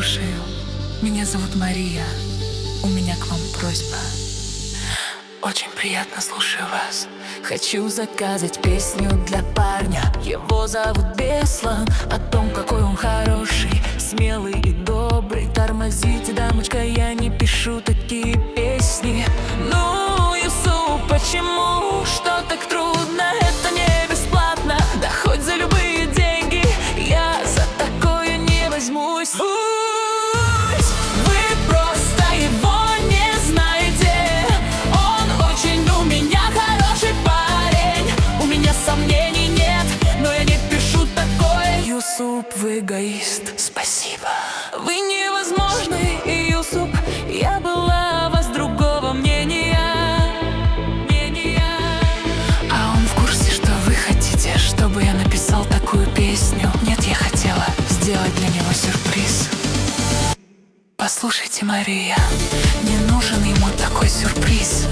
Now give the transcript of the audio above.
слушаю. Меня зовут Мария. У меня к вам просьба. Очень приятно, слушаю вас. Хочу заказать песню для парня. Его зовут Беслан. О том, какой он хороший, смелый и добрый. Тормозите, дамочка, я не пишу такие песни. Ну, Юсуп, почему? Что так трудно? Это не бесплатно. Да хоть за любые деньги я за такое не возьмусь. Юсуп, вы эгоист, спасибо. Вы невозможный, Юсуп. Я была о вас другого мнения. А он в курсе, что вы хотите, чтобы я написал такую песню? Нет, я хотела сделать для него сюрприз. Послушайте, Мария, не нужен ему такой сюрприз.